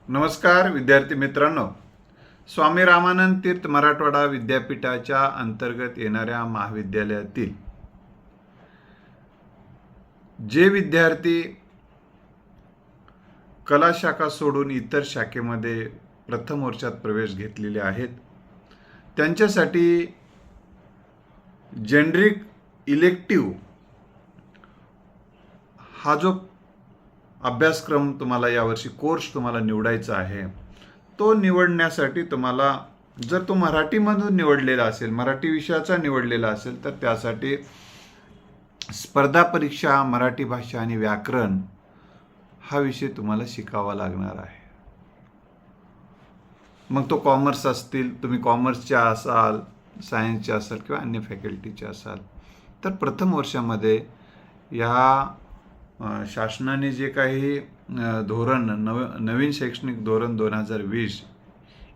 नमस्कार विद्यार्थी मित्रांनो, स्वामी रामानंद तीर्थ मराठवाडा विद्यापीठाच्या अंतर्गत येणाऱ्या महाविद्यालयातील जे विद्यार्थी कला शाखा सोडून इतर शाखेमध्ये प्रथम वर्षात प्रवेश घेतलेले आहेत त्यांच्यासाठी जेनरिक इलेक्टिव्ह हा जो अभ्यासक्रम तुम्हाला यावर्षी कोर्स तुम्हाला निवडायचा आहे, तो निवडण्यासाठी तुम्हाला जर तो मराठीमधून निवडलेला असेल, मराठी विषयाचा निवडलेला असेल, तर त्यासाठी स्पर्धा परीक्षा मराठी भाषा आणि व्याकरण हा विषय तुम्हाला शिकावा लागणार आहे. मग तो कॉमर्स असतील, तुम्ही कॉमर्सच्या असाल, सायन्सच्या असाल किंवा अन्य फॅकल्टीचे असाल, तर प्रथम वर्षामध्ये या शासनाने जे काही धोरण नवीन शैक्षणिक धोरण 2020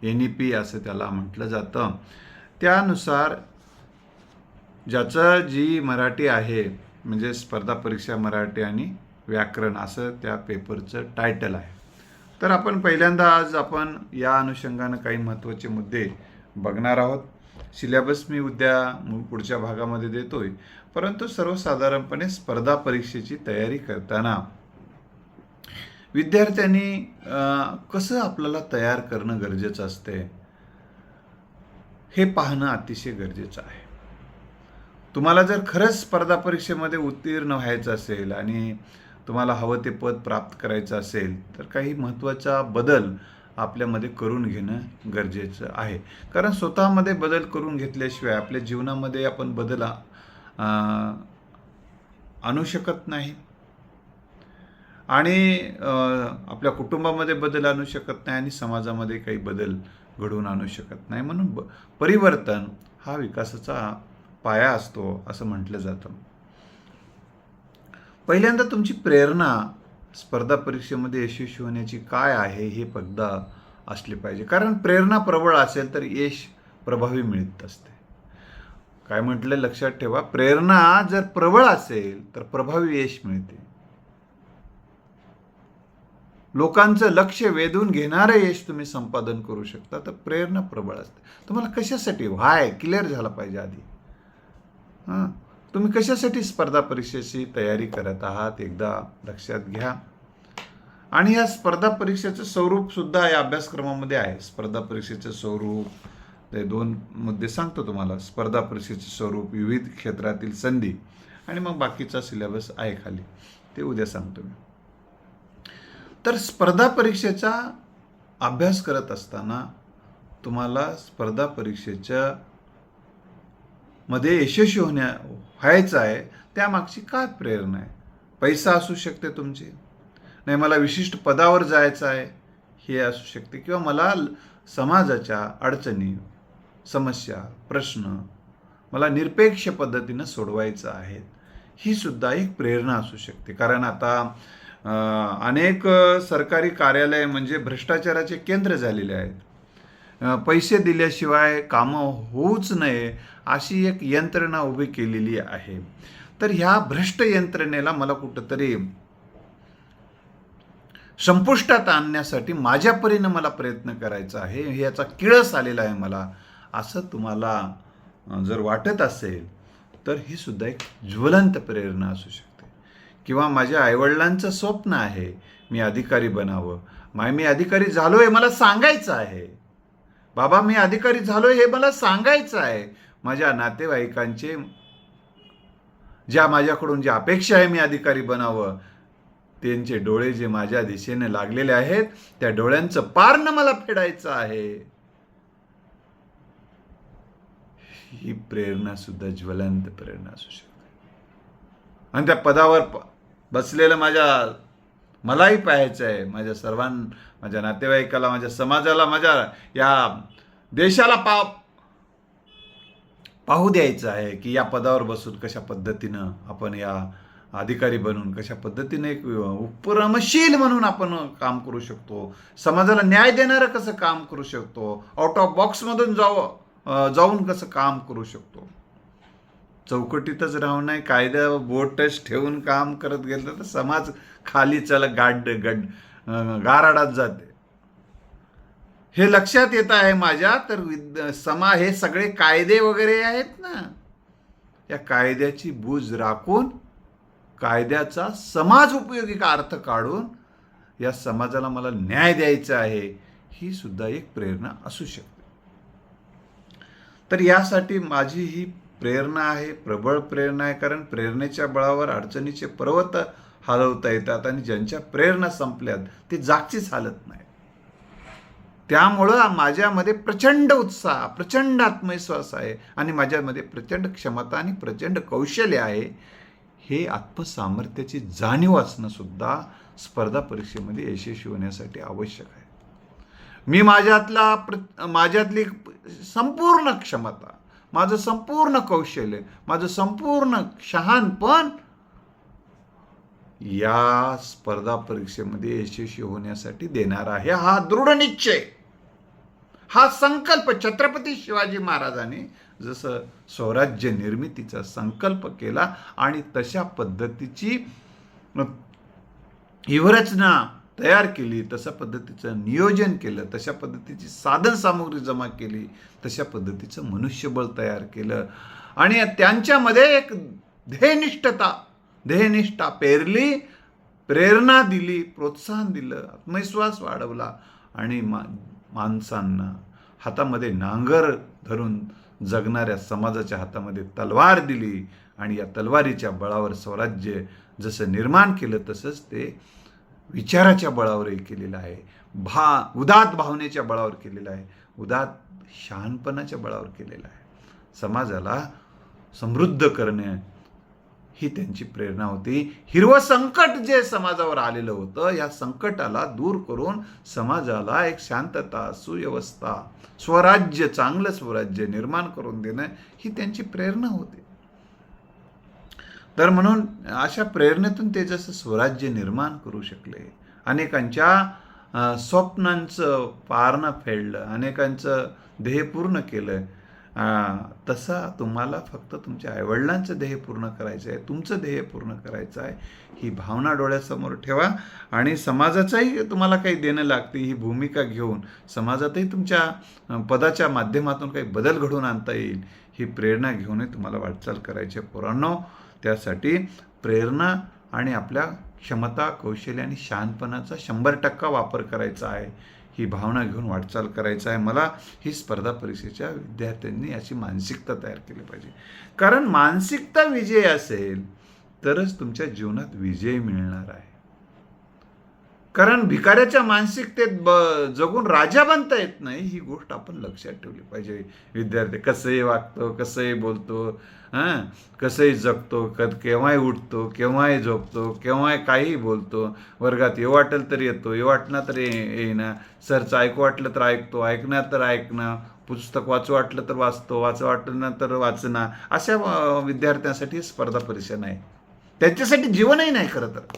NEP असं त्याला म्हटलं जातं, त्यानुसार ज्याचं जी मराठी आहे म्हणजे स्पर्धा परीक्षा मराठी आणि व्याकरण असं त्या पेपरचं टायटल आहे. तर आपण पहिल्यांदा आज आपण या अनुषंगानं काही महत्त्वाचे मुद्दे बघणार आहोत. सिलेबस मी पुढच्या भागामध्ये देतोय, परंतु सर्वसाधारणपणे स्पर्धा परीक्षेची तयारी करताना विद्यार्थ्यांनी कसं आपल्याला तयार करणं गरजेचं असते हे पाहणं अतिशय गरजेचं आहे. तुम्हाला जर खरंच स्पर्धा परीक्षेमध्ये उत्तीर्ण व्हायचं असेल आणि तुम्हाला हवं ते पद प्राप्त करायचं असेल, तर काही महत्त्वाचा बदल आपल्यामध्ये करून घेणं गरजेचं आहे. कारण स्वतःमध्ये बदल करून घेतल्याशिवाय आपल्या जीवनामध्ये आपण बदल आणू शकत नाही आणि आपल्या कुटुंबामध्ये बदल आणू शकत नाही आणि समाजामध्ये काही बदल घडवून आणू शकत नाही. म्हणून परिवर्तन हा विकासाचा पाया असतो असं म्हटलं जातं. पहिल्यांदा तुमची प्रेरणा स्पर्धा परीक्षेमध्ये यशस्वी होण्याची काय आहे हे पडदा असले पाहिजे. कारण प्रेरणा प्रबळ असेल तर यश प्रभावी मिळत असते. काय म्हटलं लक्षात ठेवा, प्रेरणा जर प्रबळ असेल तर प्रभावी यश मिळते. लोकांचं लक्ष वेधून घेणारं यश तुम्ही संपादन करू शकता, तर प्रेरणा प्रबळ असते. तुम्हाला कशासाठी व्हाय क्लिअर झाला पाहिजे आधी. तुम्ही कशासाठी स्पर्धा परीक्षेची तयारी करत आहात एकदा लक्षात घ्या. आणि या स्पर्धा परीक्षेचं स्वरूप सुद्धा या अभ्यासक्रमामध्ये आहे. स्पर्धा परीक्षेचं स्वरूप, ते 2 मुद्दे सांगतो तुम्हाला. स्पर्धा परीक्षेचे स्वरूप, विविध क्षेत्रातील संधी आणि मग बाकीचा सिलेबस आहे खाली, ते उद्या सांगतो मी. तर स्पर्धा परीक्षेचा अभ्यास करत असताना तुम्हाला स्पर्धा परीक्षेच्या मध्ये यशस्वी व्हायचं आहे, त्यामागची काय प्रेरणा आहे. पैसा असू शकते तुमची, नाही मला विशिष्ट पदावर जायचं आहे हे असू शकते, किंवा मला समाजाच्या अडचणी, समस्या, प्रश्न मला निरपेक्ष पद्धतीनं सोडवायचं आहे, ही सुद्धा एक प्रेरणा असू शकते. कारण आता अनेक सरकारी कार्यालय म्हणजे भ्रष्टाचाराचे केंद्र झालेले आहेत. पैसे दिल्याशिवाय कामं होऊच नये अशी एक यंत्रणा उभी केलेली आहे. तर ह्या भ्रष्ट यंत्रणेला मला कुठंतरी संपुष्टात आणण्यासाठी माझ्या परीनं मला प्रयत्न करायचा आहे, याचा किळस आलेला आहे मला, असं तुम्हाला जर वाटत असेल तर ही सुद्धा एक ज्वलंत प्रेरणा असू शकते. किंवा माझ्या आईवडिलांचं स्वप्न आहे मी अधिकारी बनावं, मी अधिकारी झालो हे मला सांगायचं आहे, बाबा मी अधिकारी झालो हे मला सांगायचं आहे. माझ्या नातेवाईकांचे ज्या माझ्याकडून जी अपेक्षा आहे मी अधिकारी बनावं, त्यांचे डोळे जे माझ्या दिशेने लागलेले आहेत त्या डोळ्यांचं पारणं मला फेडायचं आहे. ही प्रेरणा सुद्धा ज्वलंत प्रेरणा असू शकते. आणि त्या पदावर बसलेलं मलाही पाहायचं आहे, माझ्या नातेवाईकाला, माझ्या समाजाला, माझ्या या देशाला पाहू द्यायचं आहे की या पदावर बसून कशा पद्धतीनं आपण या अधिकारी बनून कशा पद्धतीने एक उपक्रमशील म्हणून आपण काम करू शकतो, समाजाला न्याय देणारं कसं काम करू शकतो, आउट ऑफ बॉक्समधून जाऊन कसं काम करू शकतो. चौकटीतच राहून नाही, कायद्या बोटच ठेवून काम करत गेलं तर समाज खाली गाराडात जाते. हे लक्षात येत आहे माझ्या, तर हे सगळे कायदे वगैरे आहेत ना, या कायद्याची बूज राखून कायद्याचा समाज उपयोगी अर्थ काढून या समाजाला मला न्याय द्यायचा आहे, ही सुद्धा एक प्रेरणा असू शकते. तर यासाठी माझी ही प्रेरणा आहे, प्रबळ प्रेरणा आहे. कारण प्रेरणेच्या बळावर अडचणीचे पर्वत हलवता येतात आणि ज्यांच्या प्रेरणा संपल्यात ते जागचीच हालत नाही. त्यामुळं माझ्यामध्ये प्रचंड उत्साह, प्रचंड आत्मविश्वास आहे आणि माझ्यामध्ये प्रचंड क्षमता आणि प्रचंड कौशल्य आहे. हे आत्मसामर्थ्याची जाणीव असणं सुद्धा स्पर्धा परीक्षेमध्ये यशस्वी होण्यासाठी आवश्यक आहे. मी माझ्यातली संपूर्ण क्षमता, माझं संपूर्ण कौशल्य, माझं संपूर्ण शहाणपण या स्पर्धा परीक्षेमध्ये यशस्वी होण्यासाठी देणार आहे. हा दृढ निश्चय, हा संकल्प संकल्प शिवाजी महाराजांनी जसं स्वराज्य निर्मितीचा संकल्प केला आणि तशा पद्धतीची व्यूहरचना तयार केली, तशा पद्धतीचं नियोजन केलं, तशा पद्धतीची साधन सामुग्री जमा केली, तशा पद्धतीचं मनुष्यबळ तयार केलं आणि त्यांच्यामध्ये एक ध्येयनिष्ठा पेरली, प्रेरणा दिली, प्रोत्साहन दिलं, आत्मविश्वास वाढवला आणि माणसांना हातामध्ये नांगर धरून जगणाऱ्या समाजाच्या हातामध्ये तलवार दिली आणि या तलवारीच्या बळावर स्वराज्य जसं निर्माण केलं तसंच ते विचाराच्या बळावरही केलेलं आहे, उदात्त भावनेच्या बळावर केलेलं आहे, उदात्त शहाणपणाच्या बळावर केलेलं आहे. समाजाला समृद्ध करणे ही त्यांची प्रेरणा होती. हिरवं संकट जे समाजावर आलेलं होतं, या संकटाला दूर करून समाजाला एक शांतता, सुव्यवस्था, स्वराज्य, चांगलं स्वराज्य निर्माण करून देणं ही त्यांची प्रेरणा होती. तर म्हणून अशा प्रेरणेतून ते जसं स्वराज्य निर्माण करू शकले, अनेकांच्या स्वप्नांचं पारणं फेडलं, अनेकांचं ध्येय पूर्ण केलं, तसा तुम्हाला फक्त तुमच्या आईवडिलांचं ध्येय पूर्ण करायचं आहे, तुमचं ध्येय पूर्ण करायचं आहे. ही भावना डोळ्यासमोर ठेवा आणि समाजाचंही तुम्हाला काही देणं लागते, ही भूमिका घेऊन समाजातही तुमच्या पदाच्या माध्यमातून काही बदल घडवून आणता येईल, ही प्रेरणा घेऊनही तुम्हाला वाटचाल करायची आहे. पोरांनो, त्यासाठी प्रेरणा आणि आपल्या क्षमता, कौशल्य आणि शहाणपणाचा 100% वापर करायचा आहे. ही भावना घेऊन वाटचाल करायचं आहे. मला ही स्पर्धा परीक्षेच्या विद्यार्थ्यांनी अशी मानसिकता तयार केली पाहिजे. कारण मानसिकता विजय असेल तरच तुमच्या जीवनात विजय मिळणार आहे. कारण भिकाऱ्याच्या मानसिकतेत जगून राजा बनता येत नाही, ही गोष्ट आपण लक्षात ठेवली पाहिजे. विद्यार्थी कसंही वागतो, कसंही बोलतो, कसंही जगतो, केव्हाही उठतो, केव्हाही झोपतो, केव्हाही काहीही बोलतो, वर्गात येऊ वाटेल तर येतो, येऊ वाटणार तर येईना, सरचं ऐकू वाटलं तर ऐकतो, ऐकणार तर ऐकणं, पुस्तक वाचू वाटलं तर वाचतो, वाटलं तर वाचणं. अशा विद्यार्थ्यांसाठी स्पर्धा परीक्षा नाही, त्यांच्यासाठी जीवनही नाही खरं तर.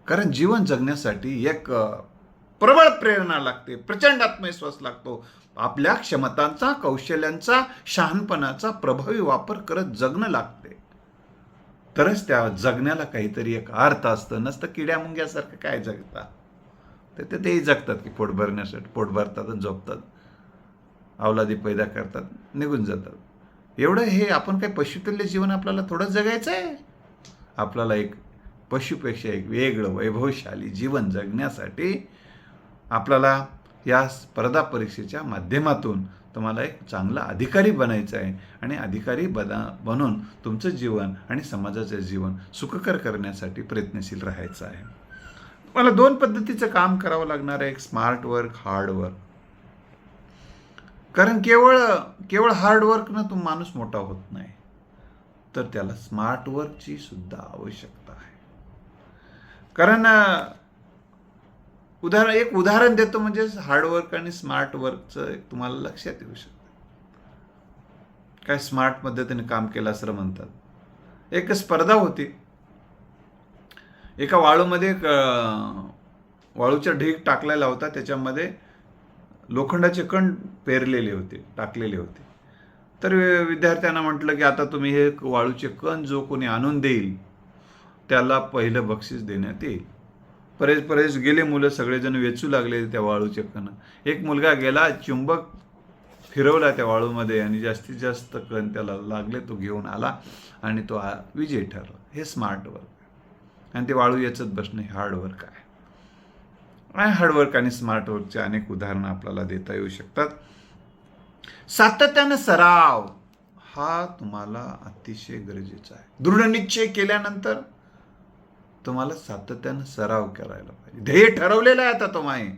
कारण जीवन जगण्यासाठी एक प्रबळ प्रेरणा लागते, प्रचंड आत्मविश्वास लागतो. आपल्या क्षमतांचा, कौशल्यांचा, शहाणपणाचा प्रभावी वापर करत जगणं लागते. तरच त्या जगण्याला काहीतरी एक अर्थ असतं. नसतं किड्या मुंग्यासारखं काय जगतात, तर तेही जगतात की पोट भरण्यासाठी, पोट भरतात आणि झोपतात, अवलादी पैदा करतात, निघून जातात. एवढं हे आपण काही पशुतुल्य जीवन आपल्याला थोडं जगायचं आहे. आपल्याला एक पशुपेक्षा एक वेगळं वैभवशाली जीवन जगण्यासाठी आपल्याला या स्पर्धा परीक्षेच्या माध्यमातून तुम्हाला एक चांगला अधिकारी बनायचं आहे आणि अधिकारी बनून तुमचं जीवन आणि समाजाचं जीवन सुखकर करण्यासाठी प्रयत्नशील राहायचं आहे. मला 2 पद्धतीचं काम करावं लागणार आहे, एक स्मार्ट वर्क, हार्ड वर्क. कारण केवळ हार्ड वर्कनं तो माणूस मोठा होत नाही, तर त्याला स्मार्ट वर्कची सुद्धा आवश्यकता आहे. कारण एक उदाहरण देतो, म्हणजे हार्डवर्क आणि स्मार्ट वर्कचं एक तुम्हाला लक्षात येऊ शकतं. काय स्मार्ट पद्धतीने काम केलं असं म्हणतात. एक स्पर्धा होती. एका वाळूमध्ये वाळूचा ढीग टाकलेला होता, त्याच्यामध्ये लोखंडाचे कण टाकलेले होते. तर विद्यार्थ्यांना म्हटलं की आता तुम्ही हे वाळूचे कण जो कोणी आणून देईल त्याला पहिलं बक्षीस देण्यात येईल. परेश गेले, मुलं सगळेजण वेचू लागले त्या वाळूचे कण. एक मुलगा गेला, चुंबक फिरवला त्या वाळूमध्ये आणि जास्तीत जास्त कण त्याला लागले, तो घेऊन आला आणि तो विजयी ठरला. हे स्मार्ट वर्क आणि ते वाळू याचत बसणं हे हार्डवर्क आहे. आणि हार्डवर्क आणि स्मार्ट वर्कचे अनेक उदाहरणं आपल्याला देता येऊ शकतात. सातत्यानं सराव हा तुम्हाला अतिशय गरजेचा आहे. दृढ निश्चय केल्यानंतर तुम्हाला सातत्यानं सराव करायला पाहिजे. ध्येय ठरवलेलं आहे आता तुम्ही,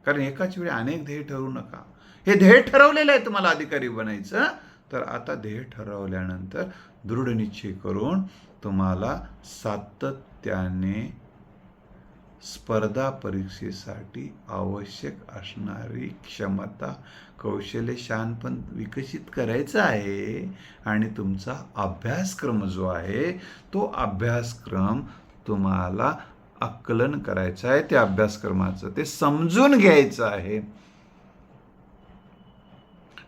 कारण एकाच वेळी अनेक ध्येय ठरवू नका. हे ध्येय ठरवलेलं आहे तुम्हाला अधिकारी बनायचं, तर आता ध्येय ठरवल्यानंतर दृढ निश्चय करून तुम्हाला सातत्याने स्पर्धा परीक्षेसाठी आवश्यक असणारी क्षमता, कौशल्य, शहाणपण विकसित करायचं आहे. आणि तुमचा अभ्यासक्रम जो आहे तो अभ्यासक्रम तुम्हाला आकलन करायचं आहे. त्या अभ्यासक्रमाचं ते समजून घ्यायचं आहे.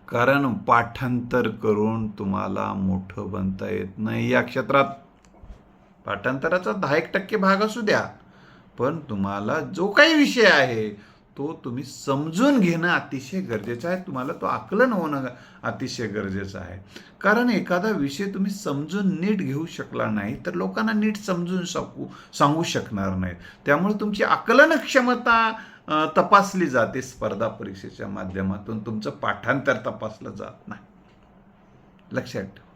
कारण पाठांतर करून तुम्हाला मोठं बनता येत नाही. या क्षेत्रात पाठांतराचा 10% भाग असू द्या, पण तुम्हाला जो काही विषय आहे तो तुम्ही समजून घेणं अतिशय गरजेचं आहे. तुम्हाला तो आकलन होणं अतिशय गरजेचं आहे. कारण एखादा विषय तुम्ही समजून नीट घेऊ शकला नाही तर लोकांना नीट समजून सांगू शकणार नाहीत. त्यामुळे तुमची आकलन क्षमता तपासली जाते स्पर्धा परीक्षेच्या माध्यमातून. तुमचं पाठांतर तपासलं जात नाही, लक्षात ठेवा.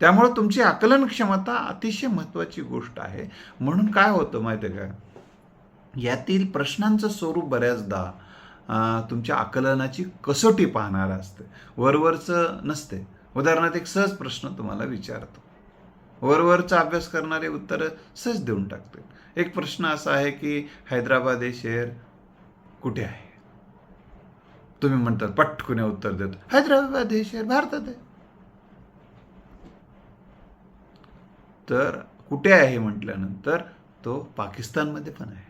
त्यामुळे तुमची आकलन क्षमता अतिशय महत्त्वाची गोष्ट आहे. म्हणून काय होतं माहिती आहे का, यातील प्रश्नांचं स्वरूप बऱ्याचदा तुमच्या आकलनाची कसोटी पाहणारं असते, वरवरचं नसते. उदाहरणार्थ एक सहज प्रश्न तुम्हाला विचारतो, वरवरचा अभ्यास करणारे उत्तर सहज देऊन टाकते. एक प्रश्न असा आहे की हैदराबाद हे शहर कुठे आहे? तुम्ही म्हणतात, पटकन उत्तर देतो, हैदराबाद हे शहर भारतात आहे. तर कुठे आहे म्हटल्यानंतर तो पाकिस्तानमध्ये पण आहे.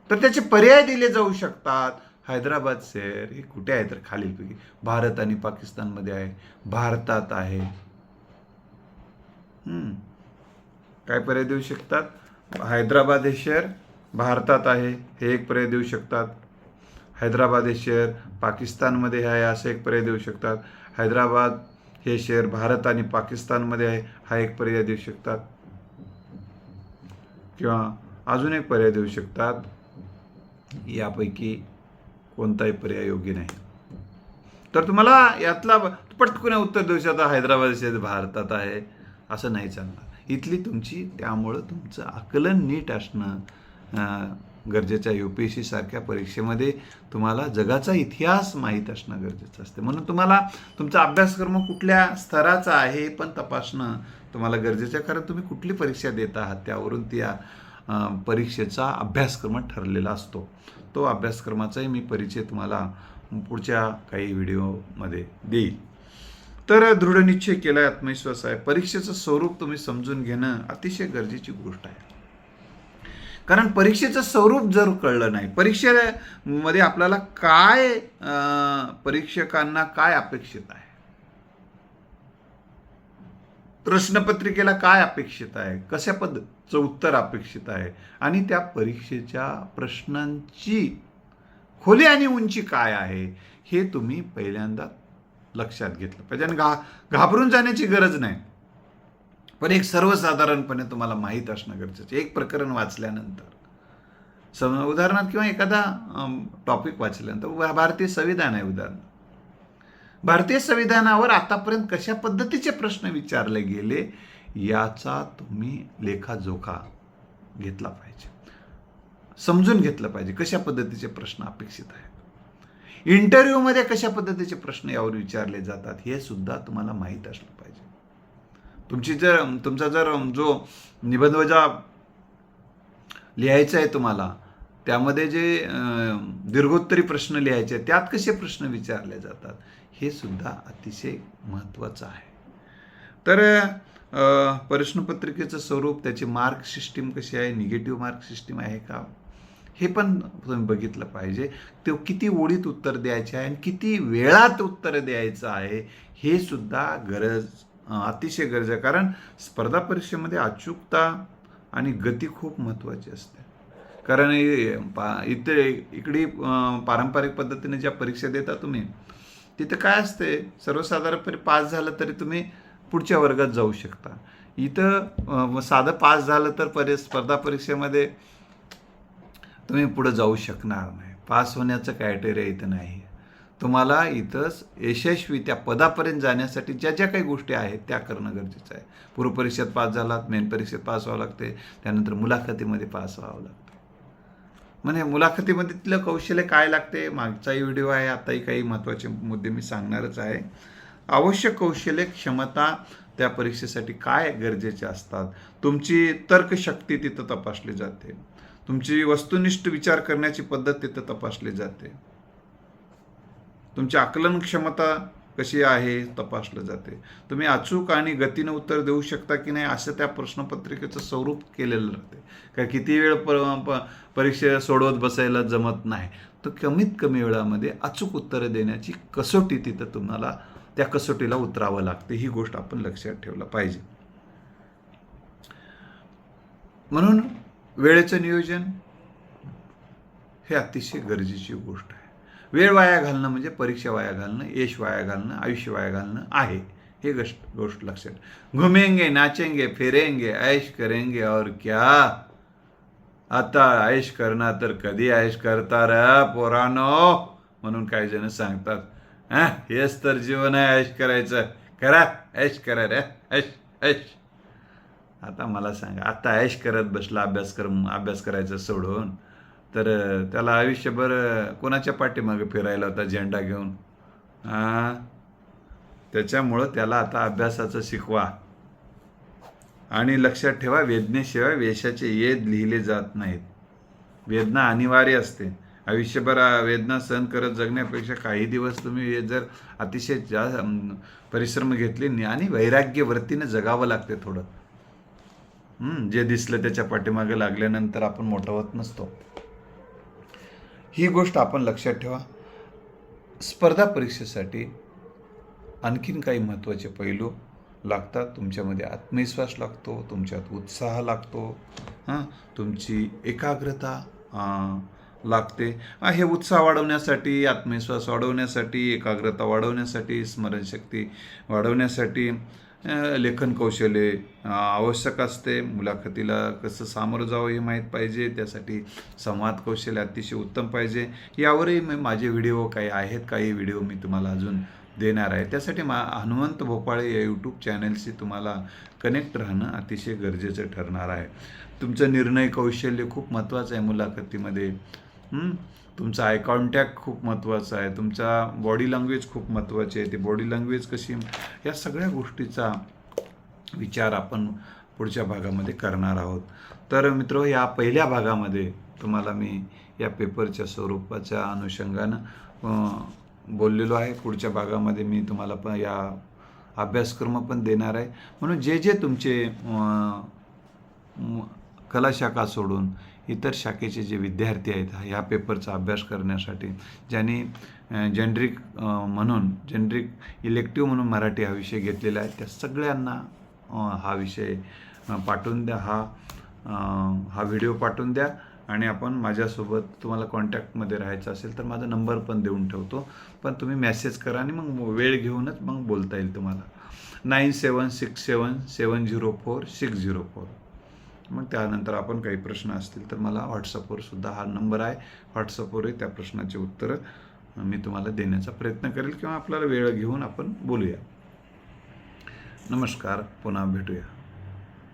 तर त्याचे पर्याय दिले जाऊ शकतात. हैदराबाद शहर हे कुठे आहे? तर खालीलपैकी भारत आणि पाकिस्तानमध्ये आहे, भारतात आहे. काय पर्याय देऊ शकतात? हैदराबाद हे शहर भारतात आहे हे एक पर्याय देऊ शकतात. हैदराबाद हे शहर पाकिस्तानमध्ये आहे असं एक पर्याय देऊ शकतात. हैदराबाद हे शहर भारत आणि पाकिस्तानमध्ये आहे हा एक पर्याय देऊ शकतात. किंवा अजून एक पर्याय देऊ शकतात, यापैकी कोणताही पर्याय योग्य नाही. तर तुम्हाला यातला पटकन उत्तर देऊ शकता, हैदराबाद शहर भारतात आहे असं नाही चालणार. इथली तुमची, त्यामुळं तुमचं आकलन नीट असणं गरजेचं आहे. UPSC सारख्या परीक्षेमध्ये तुम्हाला जगाचा इतिहास माहीत असणं गरजेचं असते. म्हणून तुम्हाला तुमचा अभ्यासक्रम कुठल्या स्तराचा आहे पण तपासणं तुम्हाला गरजेचं आहे. कारण तुम्ही कुठली परीक्षा देत आहात त्यावरून त्या परीक्षेचा अभ्यासक्रम ठरलेला असतो. तो अभ्यासक्रमाचाही मी परिचय तुम्हाला पुढच्या काही व्हिडिओमध्ये देईल. तर दृढनिश्चय केला, आत्मविश्वास आहे. परीक्षेचं स्वरूप तुम्ही समजून घेणं अतिशय गरजेची गोष्ट आहे. कारण परीक्षेचं स्वरूप जर कळलं नाही, परीक्षेमध्ये आपल्याला काय, परीक्षकांना काय अपेक्षित आहे, प्रश्नपत्रिकेला काय अपेक्षित आहे, कशा पद्धतीचं उत्तर अपेक्षित आहे आणि त्या परीक्षेच्या प्रश्नांची खोली आणि उंची काय आहे हे तुम्ही पहिल्यांदा लक्षात घेतलं पाहिजे. आणि घाबरून जाण्याची गरज नाही, पण एक सर्वसाधारणपणे तुम्हाला माहीत असणं गरजेचं. एक प्रकरण वाचल्यानंतर, उदाहरणार्थ किंवा एखादा टॉपिक वाचल्यानंतर, भारतीय संविधान आहे उदाहरण, भारतीय संविधानावर आतापर्यंत कशा पद्धतीचे प्रश्न विचारले गेले याचा तुम्ही लेखाजोखा घेतला पाहिजे, समजून घेतलं पाहिजे कशा पद्धतीचे प्रश्न अपेक्षित आहेत. इंटरव्ह्यूमध्ये कशा पद्धतीचे प्रश्न यावर विचारले जातात हे सुद्धा तुम्हाला माहीत असलं पाहिजे. तुमचा जर जो निबंधवजा लिहायचा आहे तुम्हाला, त्यामध्ये जे दीर्घोत्तरी प्रश्न लिहायचे आहेत त्यात कसे प्रश्न विचारले जातात हे सुद्धा अतिशय महत्त्वाचं आहे. तर प्रश्नपत्रिकेचं स्वरूप, त्याची मार्क सिस्टीम कशी आहे, निगेटिव्ह मार्क सिस्टीम आहे का, हे पण तुम्ही बघितलं पाहिजे. ते किती ओळीत उत्तर द्यायचे आहे आणि किती वेळात उत्तर द्यायचं आहे हे सुद्धा अतिशय गरज आहे. कारण स्पर्धा परीक्षेमध्ये अचूकता आणि गती खूप महत्त्वाची असते. कारण इकडे पारंपरिक पद्धतीने ज्या परीक्षा देता तुम्ही, तिथं काय असते, सर्वसाधारणपणे पास झालं तरी तुम्ही पुढच्या वर्गात जाऊ शकता. इथं साधं पास झालं तर स्पर्धा परीक्षेमध्ये तुम्ही पुढे जाऊ शकणार नाही. पास होण्याचं क्रायटेरिया इथं नाही. तुम्हाला इथंच यशस्वी त्या पदापर्यंत जाण्यासाठी ज्या ज्या काही गोष्टी आहेत त्या करणं गरजेचं आहे. पूर्वपरीक्षेत पास झालात, मेन परीक्षेत पास व्हावं लागते, त्यानंतर मुलाखतीमध्ये पास व्हावं लागतं. म्हणजे मुलाखतीमध्ये तिथलं कौशल्य काय लागते, मागचाही व्हिडिओ आहे, आताही काही महत्त्वाचे मुद्दे मी सांगणारच आहे. आवश्यक कौशल्य, क्षमता त्या परीक्षेसाठी काय गरजेचे असतात. तुमची तर्कशक्ती तिथं तपासली जाते. तुमची वस्तुनिष्ठ विचार करण्याची पद्धत तिथं तपासली जाते. तुमची आकलन क्षमता कशी आहे तपासलं जाते. तुम्ही अचूक आणि गतीनं उत्तर देऊ शकता की नाही असं त्या प्रश्नपत्रिकेचं स्वरूप केलेलं राहते. का किती वेळ परीक्षा सोडवत बसायला जमत नाही, तर कमीत कमी वेळामध्ये अचूक उत्तरं देण्याची कसोटी तिथं तुम्हाला त्या कसोटीला उतरावं लागते. ही गोष्ट आपण लक्षात ठेवलं पाहिजे. म्हणून वेळेचं नियोजन हे अतिशय गरजेची गोष्ट आहे. वेळ वाया घालणं म्हणजे परीक्षा वाया घालणं, यश वाया घालणं, आयुष्य वाया घालणं आहे. हे गोष्ट लक्षात. घुमेंगे, नाचेंगे, फिरेंगे, ऐश करेंगे और क्या. आता ऐश करणार तर कधी ऐश करता रे पोरानो, म्हणून काही जण सांगतात. हेच तर जीवन आहे, ऐश करायचं, करा ऐश करा रे, ऐश ऐश. आता मला सांगा, आता ऐश करत बसला अभ्यास करायचं सोडून, तर त्याला आयुष्यभर कोणाच्या पाठीमागे फिरायला होता झेंडा घेऊन. त्याच्यामुळं त्याला आता अभ्यासाचं शिकवा. आणि लक्षात ठेवा, वेदनेशिवाय वेशाचे येद लिहिले जात नाहीत. वेदना अनिवार्य असते. आयुष्यभर वेदना सहन करत जगण्यापेक्षा काही दिवस तुम्ही जर अतिशय परिश्रम घेतले आणि वैराग्यवृत्तीने जगावं लागते थोडं. जे दिसलं त्याच्या पाठीमागे लागल्यानंतर आपण मोठा होत नसतो. ही गोष्ट आपण लक्षात ठेवा. स्पर्धा परीक्षेसाठी आणखीन काही महत्त्वाचे पैलू लागतात. तुमच्यामध्ये आत्मविश्वास लागतो, तुमच्यात उत्साह लागतो, तुमची एकाग्रता लागते. हे उत्साह वाढवण्यासाठी, आत्मविश्वास वाढवण्यासाठी, एकाग्रता वाढवण्यासाठी, स्मरणशक्ती वाढवण्यासाठी लेखन कौशल्य आवश्यक असते. मुलाखतीला कसं सामोरं जावं हे माहीत पाहिजे. त्यासाठी संवाद कौशल्य अतिशय उत्तम पाहिजे. यावरही माझे व्हिडिओ काही आहेत, काही व्हिडिओ मी तुम्हाला अजून देणार आहे. त्यासाठी हनुमंत भोपाळे या यूट्यूब चॅनलशी तुम्हाला कनेक्ट राहणं अतिशय गरजेचं ठरणार आहे. तुमचं निर्णय कौशल्य खूप महत्त्वाचं आहे मुलाखतीमध्ये. तुमचा आय कॉन्टॅक्ट खूप महत्त्वाचा आहे. तुमचा बॉडी लँग्वेज खूप महत्त्वाची आहे. ती बॉडी लँग्वेज कशी, या सगळ्या गोष्टीचा विचार आपण पुढच्या भागामध्ये करणार आहोत. तर मित्र, या पहिल्या भागामध्ये तुम्हाला मी या पेपरच्या स्वरूपाच्या अनुषंगानं बोललेलो आहे. पुढच्या भागामध्ये मी तुम्हाला पण या अभ्यासक्रम पण देणार आहे. म्हणून जे तुमचे कला शाखा सोडून इतर शाखेचे जे विद्यार्थी आहेत ह्या पेपरचा अभ्यास करण्यासाठी, ज्यांनी जेनरिक इलेक्टिव्ह म्हणून मराठी हा विषय घेतलेला आहे, त्या सगळ्यांना हा विषय पाठवून द्या, हा व्हिडिओ पाठवून द्या. आणि आपण माझ्यासोबत तुम्हाला कॉन्टॅक्टमध्ये राहायचं असेल तर माझा नंबर पण देऊन ठेवतो. पण तुम्ही मेसेज करा आणि मग वेळ घेऊनच मग बोलता येईल तुम्हाला. 9767704604. मग त्यानंतर आपण काही प्रश्न असतील तर मला व्हॉट्सअपवर सुद्धा हा नंबर आहे. व्हॉट्सअपवरही त्या प्रश्नाचे उत्तरं मी तुम्हाला देण्याचा प्रयत्न करेल किंवा आपल्याला वेळ घेऊन आपण बोलूया. नमस्कार, पुन्हा भेटूया.